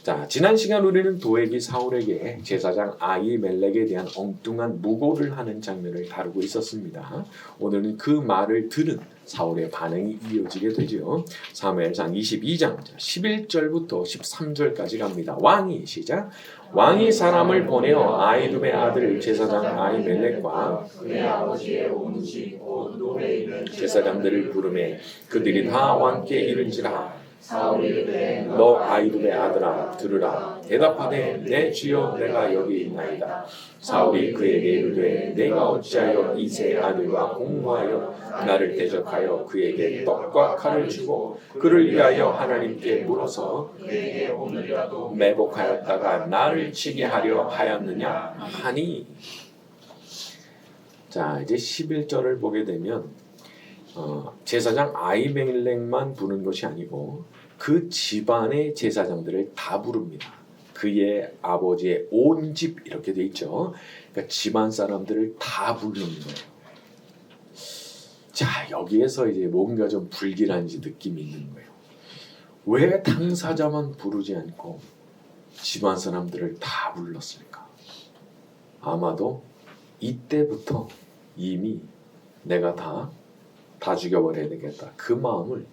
자, 지난 시간 우리는 도액이 사울에게 제사장 아히멜렉에 대한 엉뚱한 무고를 하는 장면을 다루고 있었습니다. 오늘은 그 말을 들은 사울의 반응이 이어지게 되죠. 사무엘상 22장 11절부터 13절까지 갑니다. 왕이 시작. 왕이 사람을 보내어 아히두베 아들 제사장 아히멜렉과 그의 아버지의 온 집 곧 노래 있는 제사장들을 부르매 그들이 다 왕께 이른지라. 사울이 이르되 너 아히두베 아들아 들으라. 대답하되 내 주여 내가 여기 있나이다. 사울이 그에게 이르되 내가 어찌하여 이세 아들과 공모하여 나를 대적하여 그에게 떡과 칼을 주고 그를 위하여 하나님께 물어서 그에게 오늘이라도 매복하였다가 나를 치게 하려 하였느냐 하니. 자, 이제 11절을 보게 되면 제사장 아히멜렉만 부른 것이 아니고 그 집안의 제사장들을 다 부릅니다. 그의 아버지의 온 집 이렇게 돼 있죠. 그러니까 집안 사람들을 다 부르는 거예요. 자, 여기에서 이제 뭔가 좀 불길한지 느낌이 있는 거예요. 왜 당사자만 부르지 않고 집안 사람들을 다 불렀을까? 아마도 이때부터 이미 내가 다 죽여버려야 되겠다. 그 마음을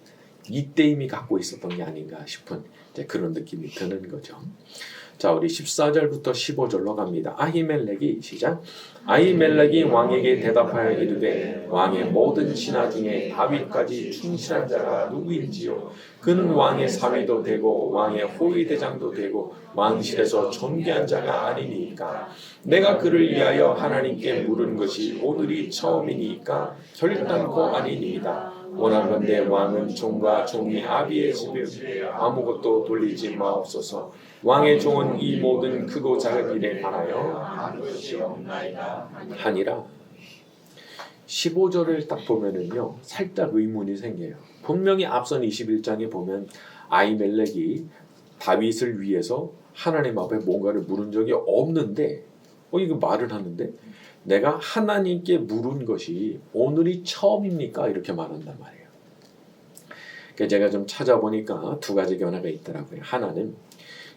이때 이미 갖고 있었던 게 아닌가 싶은 그런 느낌이 드는 거죠. 자, 우리 14절부터 15절로 갑니다. 아히멜렉이 시작. 아히멜렉이 왕에게 대답하여 이르되 왕의 모든 신하 중에 다윗까지 충실한 자가 누구인지요? 그는 왕의 사위도 되고 왕의 호위대장도 되고 왕실에서 존귀한 자가 아니니까 내가 그를 위하여 하나님께 물은 것이 오늘이 처음이니까 결단코 아니니이다. 원하건대 왕은 종과 종이 아비의 집에 아무것도 돌리지 마옵소서. 왕의 종은 이 모든 크고 작은 일에 관하여 하니라. 15절을 딱 보면은요 살짝 의문이 생겨요. 분명히 앞선 21장에 보면 아히멜렉이 다윗을 위해서 하나님 앞에 뭔가를 물은 적이 없는데 이거 말을 하는데 내가 하나님께 물은 것이 오늘이 처음입니까? 이렇게 말한단 말이에요. 그러니까 제가 좀 찾아보니까 두 가지 견해가 있더라고요. 하나는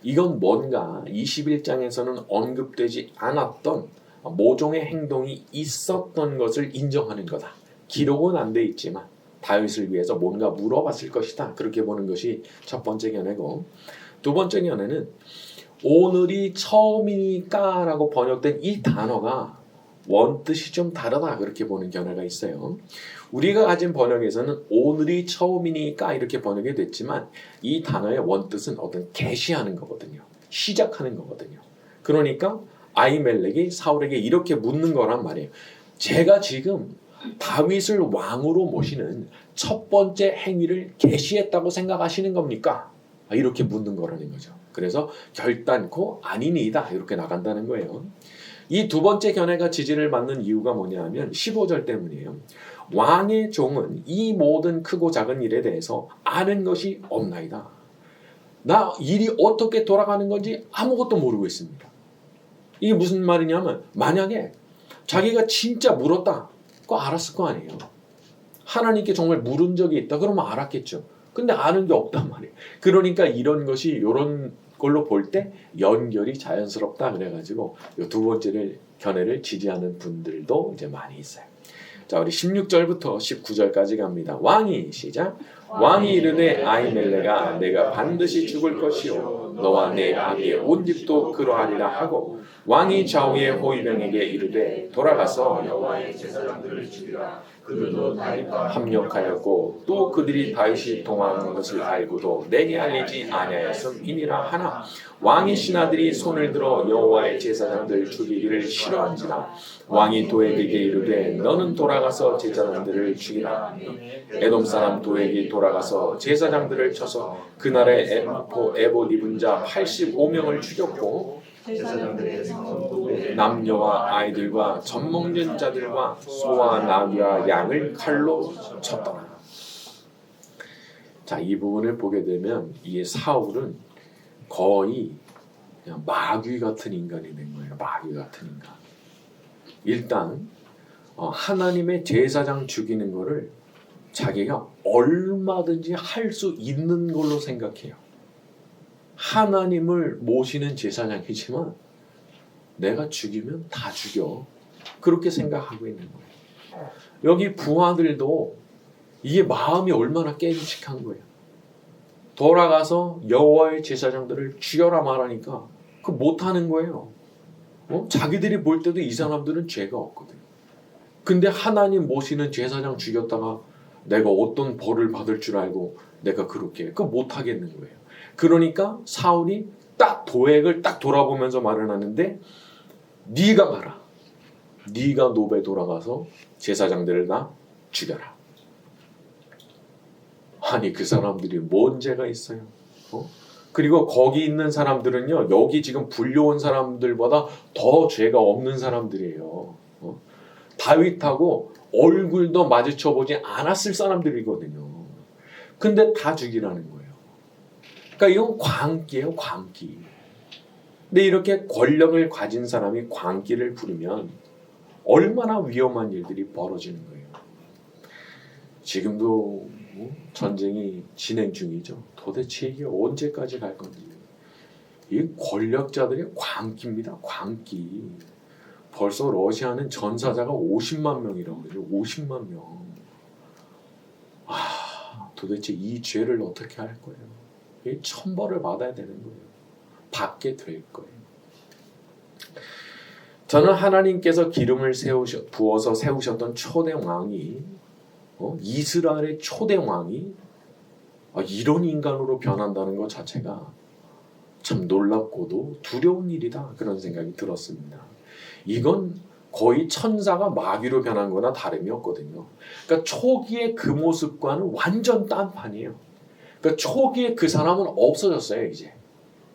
이건 뭔가 21장에서는 언급되지 않았던 모종의 행동이 있었던 것을 인정하는 거다. 기록은 안 돼 있지만 다윗을 위해서 뭔가 물어봤을 것이다. 그렇게 보는 것이 첫 번째 견해고, 두 번째 견해는 오늘이 처음이니까 라고 번역된 이 단어가 원뜻이 좀 다르다. 그렇게 보는 견해가 있어요. 우리가 가진 번역에서는 오늘이 처음이니까 이렇게 번역이 됐지만 이 단어의 원뜻은 어떤 계시하는 거거든요. 시작하는 거거든요. 그러니까 아히멜렉이 사울에게 이렇게 묻는 거란 말이에요. 제가 지금 다윗을 왕으로 모시는 첫 번째 행위를 계시했다고 생각하시는 겁니까? 이렇게 묻는 거라는 거죠. 그래서 결단코 아니니이다 이렇게 나간다는 거예요. 이 두 번째 견해가 지지를 받는 이유가 뭐냐면 15절 때문이에요. 왕의 종은 이 모든 크고 작은 일에 대해서 아는 것이 없나이다. 나 일이 어떻게 돌아가는 건지 아무것도 모르고 있습니다. 이게 무슨 말이냐면 만약에 자기가 진짜 물었다. 그거 알았을 거 아니에요. 하나님께 정말 물은 적이 있다. 그러면 알았겠죠. 근데 아는 게 없단 말이에요. 그러니까 이런 것이 이런 걸로 볼 때 연결이 자연스럽다. 그래가지고 이 두 번째를 견해를 지지하는 분들도 이제 많이 있어요. 자, 우리 16절부터 19절까지 갑니다. 왕이 시작. 왕이 이르되 아히멜렉아 내가 반드시 죽을 것이요 너와 내 아비의 온 집도 그러하리라 하고 왕이 좌우의 호위병에게 이르되 돌아가서 여호와의 제사장들을 죽이라. 그들도 다윗과 합력하였고 또 그들이 다윗이 동행한 것을 알고도 내게 알리지 아니하였음이니라 하나 왕의 신하들이 손을 들어 여호와의 제사장들 죽이기를 싫어한지라. 왕이 도액에게 이르되 너는 돌아가서 제사장들을 죽이라. 에돔 사람 도액이 돌아가서 제사장들을 쳐서 그날에 에봇 입은 자 85명을 죽였고 제사장들의 성도의 남녀와 아이들과 젖먹는 자들과 소와 나귀와 양을 칼로 쳤더라. 자, 이 부분을 보게 되면 이 사울은 거의 그냥 마귀 같은 인간이 된 거예요. 마귀 같은 인간. 일단 하나님의 제사장 죽이는 거를 자기가 얼마든지 할 수 있는 걸로 생각해요. 하나님을 모시는 제사장이지만 내가 죽이면 다 죽여. 그렇게 생각하고 있는 거예요. 여기 부하들도 이게 마음이 얼마나 깨름직한 거예요. 돌아가서 여호와의 제사장들을 죽여라 말하니까 그 못하는 거예요. 자기들이 볼 때도 이 사람들은 죄가 없거든요. 근데 하나님 모시는 제사장 죽였다가 내가 어떤 벌을 받을 줄 알고 내가 그렇게 해. 그거 못하겠는 거예요. 그러니까 사울이 딱 도액을 딱 돌아보면서 말을 하는데 네가 가라. 네가 노베 돌아가서 제사장들을 다 죽여라. 아니 그 사람들이 뭔 죄가 있어요? 그리고 거기 있는 사람들은요, 여기 지금 불려온 사람들보다 더 죄가 없는 사람들이에요. 다윗하고 얼굴도 마주쳐보지 않았을 사람들이거든요. 근데 다 죽이라는 거예요. 그러니까 이건 광기예요, 광기. 근데 이렇게 권력을 가진 사람이 광기를 부리면 얼마나 위험한 일들이 벌어지는 거예요. 지금도 전쟁이 진행 중이죠. 도대체 이게 언제까지 갈 건지. 이 권력자들의 광기입니다. 광기. 벌써 러시아는 전사자가 50만 명이라고 그러죠. 50만 명. 도대체 이 죄를 어떻게 할 거예요? 이 천벌을 받아야 되는 거예요. 받게 될 거예요. 저는 하나님께서 기름을 부어서 세우셨던 초대 왕이 이스라엘의 초대 왕이 이런 인간으로 변한다는 것 자체가 참 놀랍고도 두려운 일이다. 그런 생각이 들었습니다. 이건 거의 천사가 마귀로 변한 거나 다름이 없거든요. 그러니까 초기에 그 모습과는 완전 딴판이에요. 그러니까 초기에 그 사람은 없어졌어요. 이제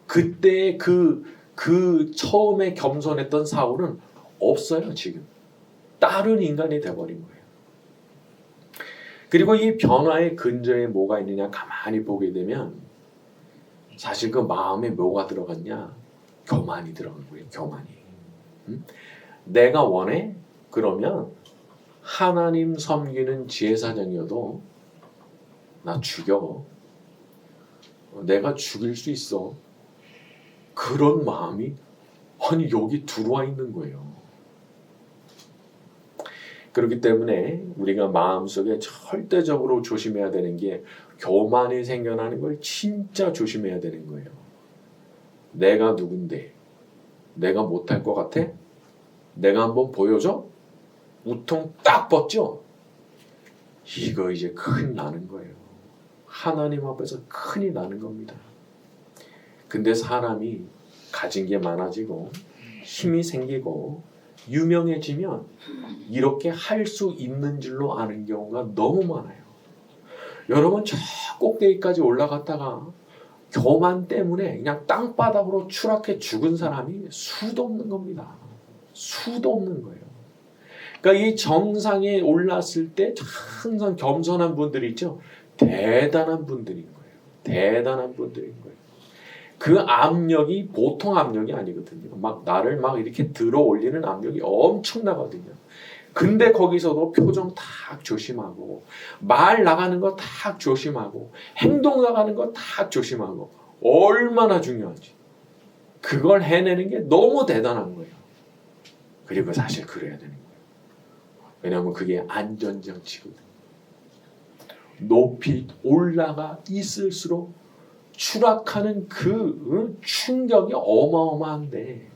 그때 그 처음에 겸손했던 사울은 없어요. 지금 다른 인간이 돼버린 거예요. 그리고 이 변화의 근저에 뭐가 있느냐 가만히 보게 되면 사실 그 마음에 뭐가 들어갔냐? 교만이 들어간 거예요. 교만이. 내가 원해? 그러면 하나님 섬기는 제사장이어도 나 죽여. 내가 죽일 수 있어. 그런 마음이 아니 여기 들어와 있는 거예요. 그렇기 때문에 우리가 마음속에 절대적으로 조심해야 되는 게 교만이 생겨나는 걸 진짜 조심해야 되는 거예요. 내가 누군데? 내가 못할 것 같아? 내가 한번 보여줘? 우통 딱 뻗죠? 이거 이제 큰일 나는 거예요. 하나님 앞에서 큰일 나는 겁니다. 근데 사람이 가진 게 많아지고 힘이 생기고 유명해지면 이렇게 할 수 있는 줄로 아는 경우가 너무 많아요. 여러분 저 꼭대기까지 올라갔다가 교만 때문에 그냥 땅바닥으로 추락해 죽은 사람이 수도 없는 겁니다. 수도 없는 거예요. 그러니까 이 정상에 올랐을 때 항상 겸손한 분들이 있죠. 대단한 분들인 거예요. 대단한 분들인 거예요. 그 압력이 보통 압력이 아니거든요. 막 나를 막 이렇게 들어 올리는 압력이 엄청나거든요. 근데 거기서도 표정 딱 조심하고 말 나가는 거 딱 조심하고 행동 나가는 거 딱 조심하고 얼마나 중요한지 그걸 해내는 게 너무 대단한 거예요. 그리고 사실 그래야 되는 거예요. 왜냐하면 그게 안전장치거든요. 높이 올라가 있을수록 추락하는 그 충격이 어마어마한데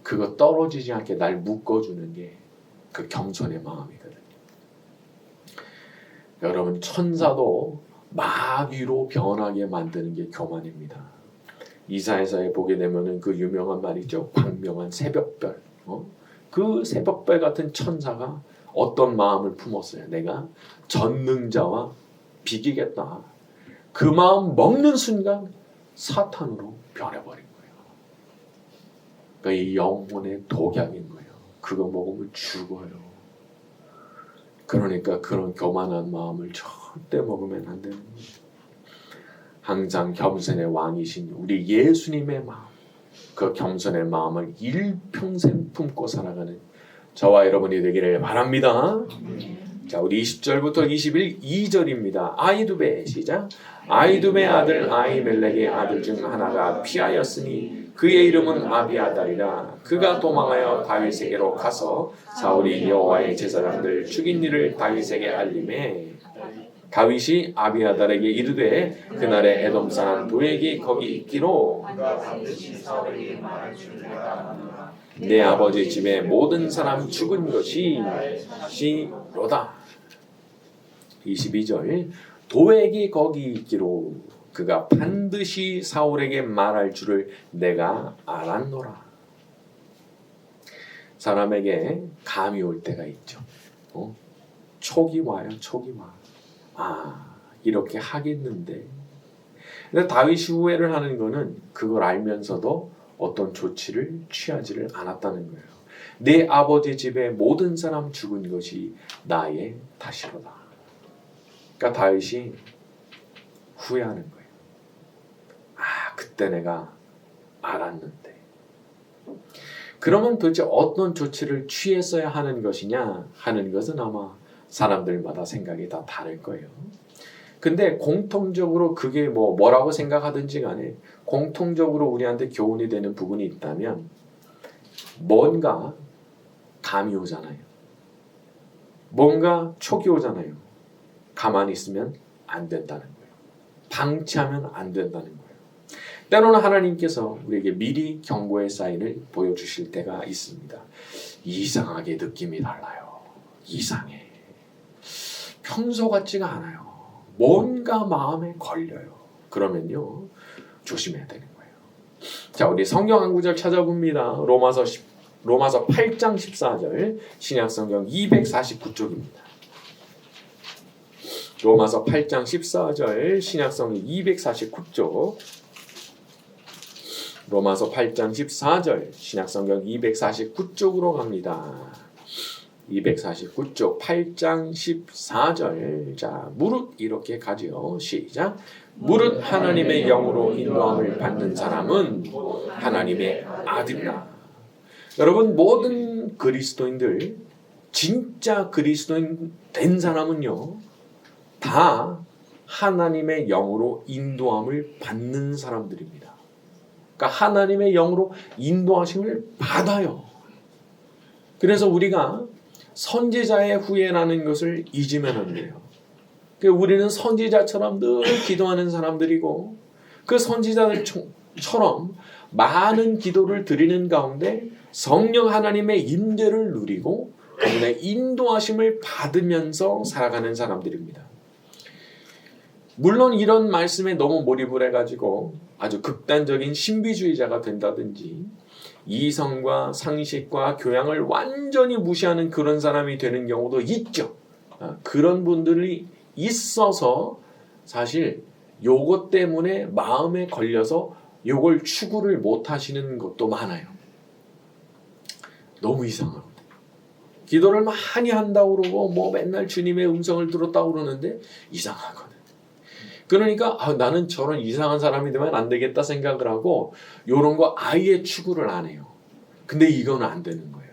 그거 떨어지지 않게 날 묶어주는 게 그 겸손의 마음이거든요. 여러분 천사도 마귀로 변하게 만드는 게 교만입니다. 이사야서에 보게 되면은 그 유명한 말이죠. 광명한 새벽별. 그 새벽별 같은 천사가 어떤 마음을 품었어요. 내가 전능자와 비기겠다. 그 마음 먹는 순간 사탄으로 변해버린 거예요. 그러니까 이 영혼의 독약인 거예요. 그거 먹으면 죽어요. 그러니까 그런 교만한 마음을 절대 먹으면 안 되는 거예요. 항상 겸손의 왕이신 우리 예수님의 마음, 그 겸손의 마음을 일평생 품고 살아가는 저와 여러분이 되기를 바랍니다. 자, 우리 20절부터 22절입니다. 아이두베 시작. 아이두베 아들 아히멜렉의 아들 중 하나가 피하였으니 그의 이름은 아비아달이라. 그가 도망하여 다윗에게로 가서 사울이 여호와의 제사장들 죽인 일을 다윗에게 알림해 다윗이 아비아달에게 이르되 그날에 에돔 사람 도액이 거기 있기로 그가 반드시 사울에게 말하주리라. 내 아버지 집에 모든 사람 죽은 것이 시로다. 22절 도액이 거기 있기로 그가 반드시 사울에게 말할 줄을 내가 알았노라. 사람에게 감이 올 때가 있죠. 촉이 와요. 촉이 와. 이렇게 하겠는데. 근데 다윗이 후회를 하는 거는 그걸 알면서도 어떤 조치를 취하지를 않았다는 거예요. 내 아버지 집에 모든 사람 죽은 것이 나의 탓이로다. 그러니까 다윗이 후회하는 거예요. 그때 내가 알았는데. 그러면 도대체 어떤 조치를 취했어야 하는 것이냐 하는 것은 아마 사람들마다 생각이 다 다를 거예요. 근데 공통적으로 그게 뭐라고 생각하든지 간에 공통적으로 우리한테 교훈이 되는 부분이 있다면 뭔가 감이 오잖아요. 뭔가 촉이 오잖아요. 가만히 있으면 안 된다는 거예요. 방치하면 안 된다는 거예요. 때로는 하나님께서 우리에게 미리 경고의 사인을 보여주실 때가 있습니다. 이상하게 느낌이 달라요. 이상해. 평소 같지가 않아요. 뭔가 마음에 걸려요. 그러면요, 조심해야 되는 거예요. 자, 우리 성경 한 구절 찾아봅니다. 로마서 8장 14절, 신약성경 249쪽입니다. 로마서 8장 14절, 신약성경 249쪽. 로마서 8장 14절, 신약성경 249쪽으로 갑니다. 249쪽 8장 14절. 자, 무릇 이렇게 가지요. 시작. 무릇 하나님의 영으로 인도함을 받는 사람은 하나님의 아들이라. 여러분, 모든 그리스도인들, 진짜 그리스도인 된 사람은요, 다 하나님의 영으로 인도함을 받는 사람들입니다. 그러니까 하나님의 영으로 인도하심을 받아요. 그래서 우리가 선지자의 후예라는 것을 잊으면 안 돼요. 우리는 선지자처럼 늘 기도하는 사람들이고 그 선지자들처럼 많은 기도를 드리는 가운데 성령 하나님의 임재를 누리고 그분의 인도하심을 받으면서 살아가는 사람들입니다. 물론 이런 말씀에 너무 몰입을 해가지고 아주 극단적인 신비주의자가 된다든지 이성과 상식과 교양을 완전히 무시하는 그런 사람이 되는 경우도 있죠. 그런 분들이 있어서 사실 요것 때문에 마음에 걸려서 요걸 추구를 못 하시는 것도 많아요. 너무 이상합니다. 기도를 많이 한다고 그러고 맨날 주님의 음성을 들었다고 그러는데 이상하거든. 그러니까 나는 저런 이상한 사람이 되면 안 되겠다 생각을 하고 요런 거 아예 추구를 안 해요. 근데 이건 안 되는 거예요.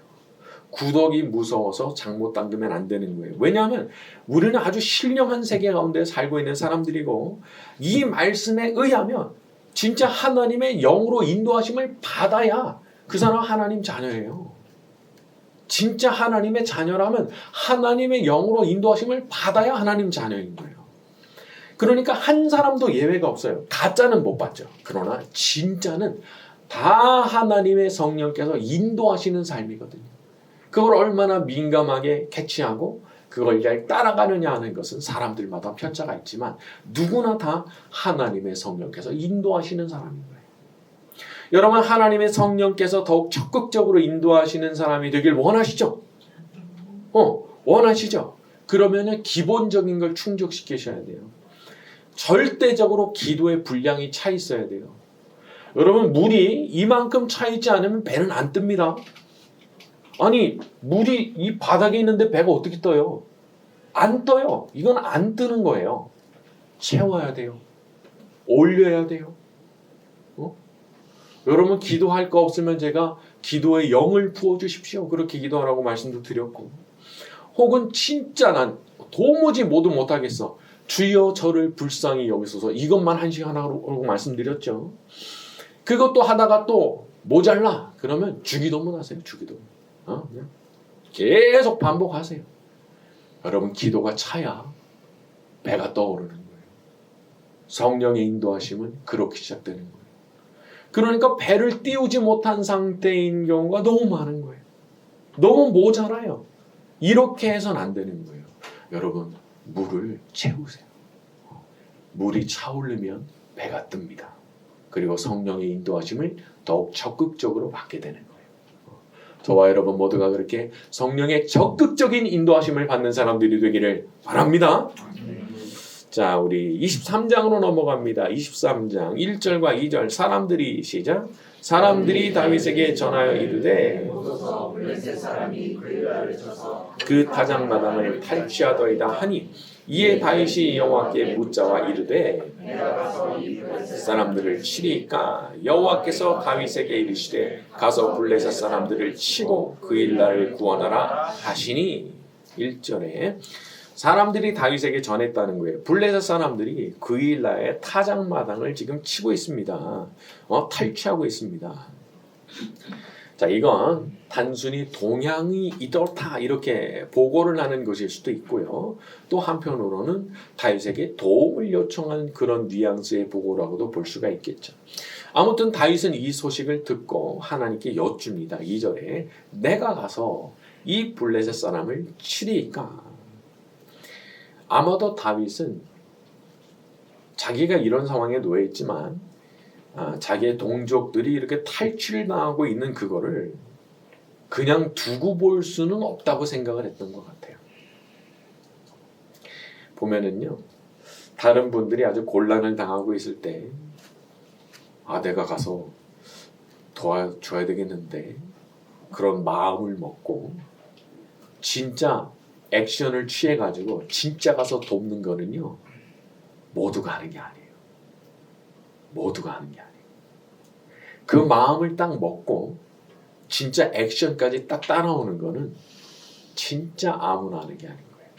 구덕이 무서워서 장못 담그면 안 되는 거예요. 왜냐하면 우리는 아주 신령한 세계 가운데 살고 있는 사람들이고 이 말씀에 의하면 진짜 하나님의 영으로 인도하심을 받아야 그 사람 하나님 자녀예요. 진짜 하나님의 자녀라면 하나님의 영으로 인도하심을 받아야 하나님 자녀인 거예요. 그러니까 한 사람도 예외가 없어요. 가짜는 못 받죠. 그러나 진짜는 다 하나님의 성령께서 인도하시는 삶이거든요. 그걸 얼마나 민감하게 캐치하고 그걸 잘 따라가느냐 하는 것은 사람들마다 편차가 있지만 누구나 다 하나님의 성령께서 인도하시는 사람인 거예요. 여러분, 하나님의 성령께서 더욱 적극적으로 인도하시는 사람이 되길 원하시죠? 원하시죠? 그러면은 기본적인 걸 충족시키셔야 돼요. 절대적으로 기도의 분량이 차 있어야 돼요. 여러분, 물이 이만큼 차 있지 않으면 배는 안 뜹니다. 아니, 물이 이 바닥에 있는데 배가 어떻게 떠요? 안 떠요. 이건 안 뜨는 거예요. 채워야 돼요. 올려야 돼요. 여러분, 기도할 거 없으면 제가 기도의 영을 부어주십시오. 그렇게 기도하라고 말씀도 드렸고, 혹은 진짜 난 도무지 모두 못하겠어. 주여 저를 불쌍히 여기소서. 이것만 한 시간 하라고 말씀드렸죠. 그것도 하다가 또 모자라. 그러면 주기도문 하세요. 주기도문. 그냥 계속 반복하세요. 여러분 기도가 차야 배가 떠오르는 거예요. 성령의 인도하심은 그렇게 시작되는 거예요. 그러니까 배를 띄우지 못한 상태인 경우가 너무 많은 거예요. 너무 모자라요. 이렇게 해서는 안 되는 거예요. 여러분 물을 채우세요. 물이 차오르면 배가 뜹니다. 그리고 성령의 인도하심을 더욱 적극적으로 받게 되는 거예요. 저와 여러분 모두가 그렇게 성령의 적극적인 인도하심을 받는 사람들이 되기를 바랍니다. 자, 우리 23장으로 넘어갑니다. 23장 1절과 2절 사람들이 시작. 사람들이 다윗에게 전하여 이르되 그 타작마당을 탈취하더이다 하니 이에 다윗이 여호와께 묻자와 이르되 사람들을 치리까 여호와께서 다윗에게 이르시되 가서 블레셋 사람들을 치고 그 일날을 구원하라 하시니 1절에 사람들이 다윗에게 전했다는 거예요. 블레셋 사람들이 그 일날에 타작마당을 지금 치고 있습니다. 탈취하고 있습니다. 자, 이건 단순히 동향이 이렇다 이렇게 보고를 하는 것일 수도 있고요. 또 한편으로는 다윗에게 도움을 요청한 그런 뉘앙스의 보고라고도 볼 수가 있겠죠. 아무튼 다윗은 이 소식을 듣고 하나님께 여쭙니다. 2절에 내가 가서 이 블레셋 사람을 치리까? 아마도 다윗은 자기가 이런 상황에 놓여 있지만 자기의 동족들이 이렇게 탈취를 당하고 있는 그거를 그냥 두고 볼 수는 없다고 생각을 했던 것 같아요. 보면은요, 다른 분들이 아주 곤란을 당하고 있을 때 내가 가서 도와줘야 되겠는데 그런 마음을 먹고 진짜 액션을 취해가지고 진짜 가서 돕는 거는요, 모두가 하는 게 아니에요. 모두가 하는 게 아니에요. 그 마음을 딱 먹고 진짜 액션까지 딱 따라오는 거는 진짜 아무나 하는 게 아닌 거예요.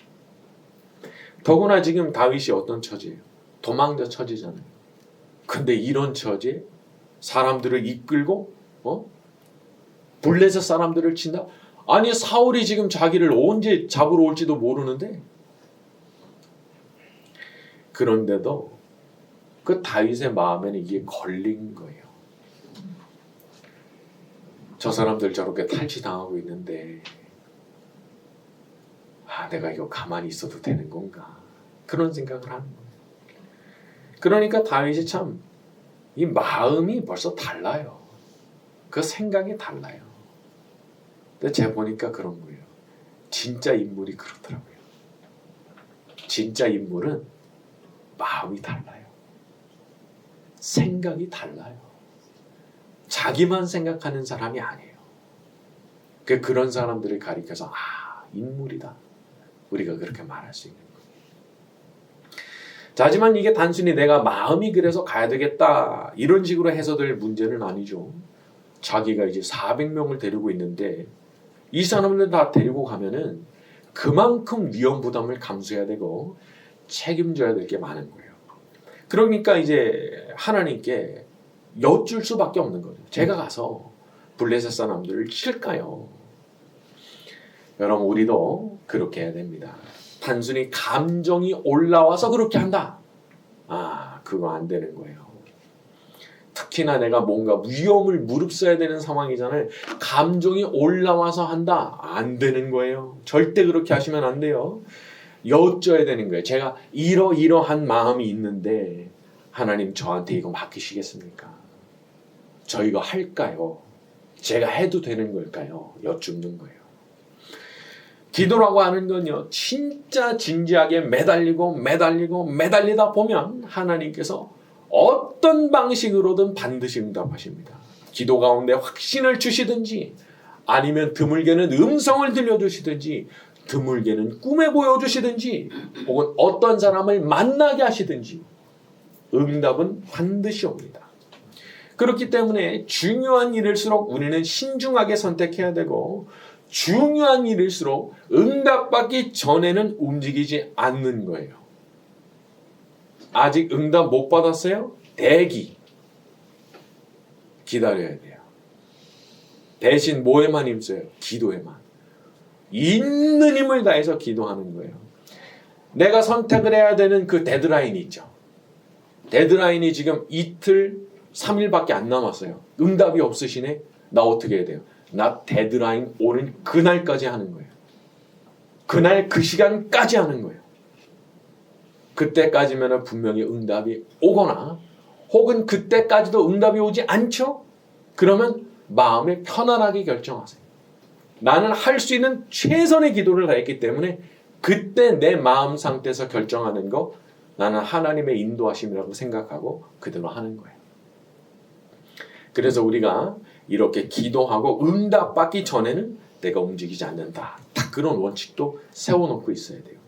더구나 지금 다윗이 어떤 처지예요? 도망자 처지잖아요. 근데 이런 처지에 사람들을 이끌고 블레셋 사람들을 친다? 아니 사울이 지금 자기를 언제 잡으러 올지도 모르는데 그런데도 그 다윗의 마음에는 이게 걸린 거예요. 저 사람들 저렇게 탈취당하고 있는데 내가 이거 가만히 있어도 되는 건가? 그런 생각을 하는 거예요. 그러니까 다윗이 참 이 마음이 벌써 달라요. 그 생각이 달라요. 근데 제가 보니까 그런 거예요. 진짜 인물이 그렇더라고요. 진짜 인물은 마음이 달라요. 생각이 달라요. 자기만 생각하는 사람이 아니에요. 그런 사람들을 가리켜서 인물이다. 우리가 그렇게 말할 수 있는 거예요. 자, 하지만 이게 단순히 내가 마음이 그래서 가야 되겠다 이런 식으로 해서될 문제는 아니죠. 자기가 이제 400명을 데리고 있는데 이 사람들 다 데리고 가면은 그만큼 위험 부담을 감수해야 되고 책임져야 될 게 많은 거예요. 그러니까 이제 하나님께 여쭐 수밖에 없는 거죠. 제가 가서 블레셋 사람들을 칠까요? 여러분 우리도 그렇게 해야 됩니다. 단순히 감정이 올라와서 그렇게 한다. 그거 안 되는 거예요. 특히나 내가 뭔가 위험을 무릅써야 되는 상황이잖아요. 감정이 올라와서 한다. 안 되는 거예요. 절대 그렇게 하시면 안 돼요. 여쭤야 되는 거예요. 제가 이러한 마음이 있는데 하나님 저한테 이거 맡기시겠습니까? 저 이거 할까요? 제가 해도 되는 걸까요? 여쭙는 거예요. 기도라고 하는 건요, 진짜 진지하게 매달리다 보면 하나님께서 어떤 방식으로든 반드시 응답하십니다. 기도 가운데 확신을 주시든지 아니면 드물게는 음성을 들려주시든지 드물게는 꿈에 보여주시든지 혹은 어떤 사람을 만나게 하시든지 응답은 반드시 옵니다. 그렇기 때문에 중요한 일일수록 우리는 신중하게 선택해야 되고 중요한 일일수록 응답받기 전에는 움직이지 않는 거예요. 아직 응답 못 받았어요? 대기. 기다려야 돼요. 대신 뭐에만 힘써요? 기도에만. 있는 힘을 다해서 기도하는 거예요. 내가 선택을 해야 되는 그 데드라인이 있죠. 데드라인이 지금 이틀, 3일밖에 안 남았어요. 응답이 없으시네? 나 어떻게 해야 돼요? 나 데드라인 오는 그날까지 하는 거예요. 그날 그 시간까지 하는 거예요. 그때까지면 분명히 응답이 오거나 혹은 그때까지도 응답이 오지 않죠? 그러면 마음에 편안하게 결정하세요. 나는 할 수 있는 최선의 기도를 다했기 때문에 그때 내 마음 상태에서 결정하는 거 나는 하나님의 인도하심이라고 생각하고 그대로 하는 거예요. 그래서 우리가 이렇게 기도하고 응답받기 전에는 내가 움직이지 않는다. 딱 그런 원칙도 세워놓고 있어야 돼요.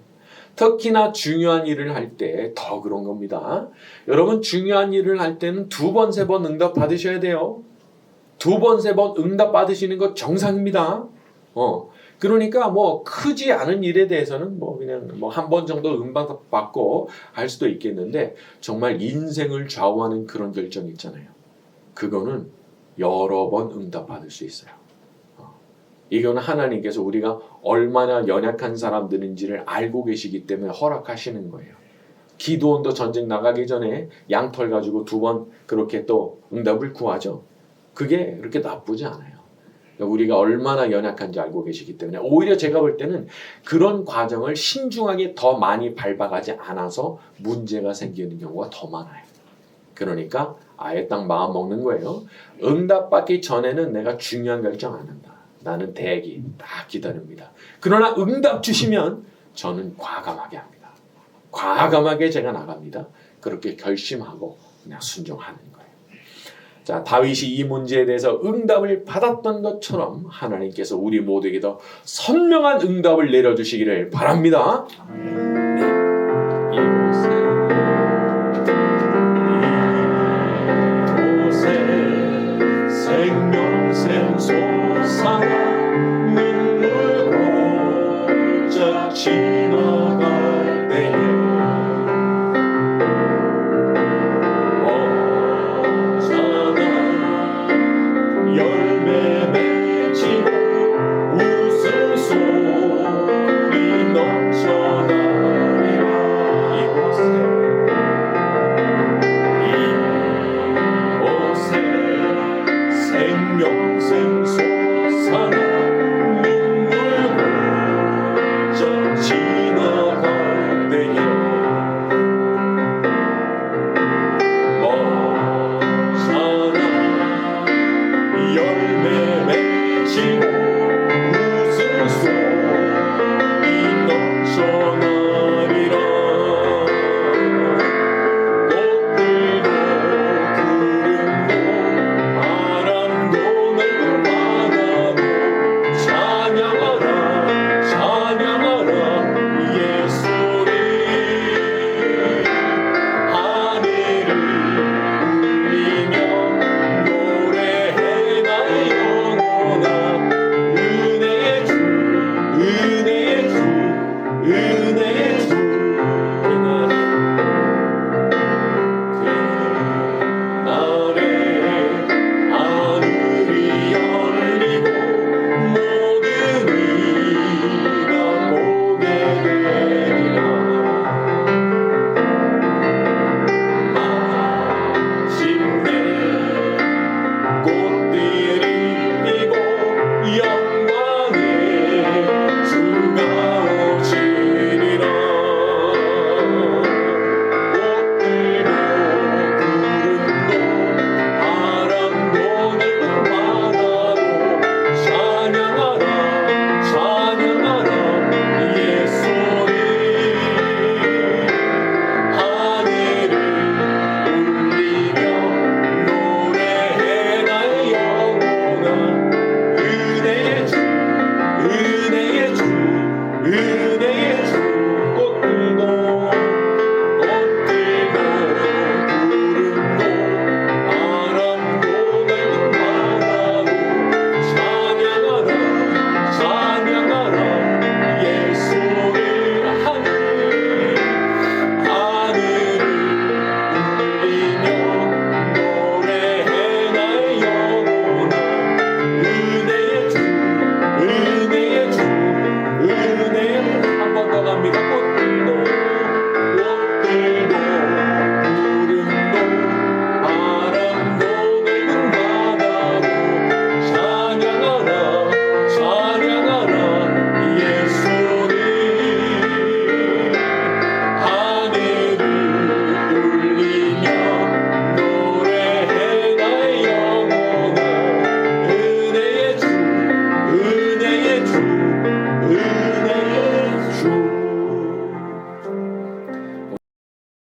특히나 중요한 일을 할 때 더 그런 겁니다. 여러분 중요한 일을 할 때는 2번, 3번 응답 받으셔야 돼요. 2번, 3번 응답 받으시는 거 정상입니다. 그러니까 뭐 크지 않은 일에 대해서는 뭐 그냥 뭐 한 번 정도 응답 받고 할 수도 있겠는데 정말 인생을 좌우하는 그런 결정 있잖아요. 그거는 여러 번 응답 받을 수 있어요. 이거는 하나님께서 우리가 얼마나 연약한 사람들인지를 알고 계시기 때문에 허락하시는 거예요. 기드온도 전쟁 나가기 전에 양털 가지고 2번 그렇게 또 응답을 구하죠. 그게 그렇게 나쁘지 않아요. 우리가 얼마나 연약한지 알고 계시기 때문에 오히려 제가 볼 때는 그런 과정을 신중하게 더 많이 밟아가지 않아서 문제가 생기는 경우가 더 많아요. 그러니까 아예 딱 마음 먹는 거예요. 응답받기 전에는 내가 중요한 결정 안 한다. 나는 대기 딱 기다립니다. 그러나 응답 주시면 저는 과감하게 합니다. 과감하게 제가 나갑니다. 그렇게 결심하고 그냥 순종하는 거예요. 자, 다윗이 이 문제에 대해서 응답을 받았던 것처럼 하나님께서 우리 모두에게 더 선명한 응답을 내려주시기를 바랍니다. 생명샘 솟아나 눈물 골짝 지나갈 때에 언제나 열매 맺히고 웃음소리 넘쳐나리라. 이곳에 생명샘 솟아나 눈물 골짝 지나갈 때에 언제나 열매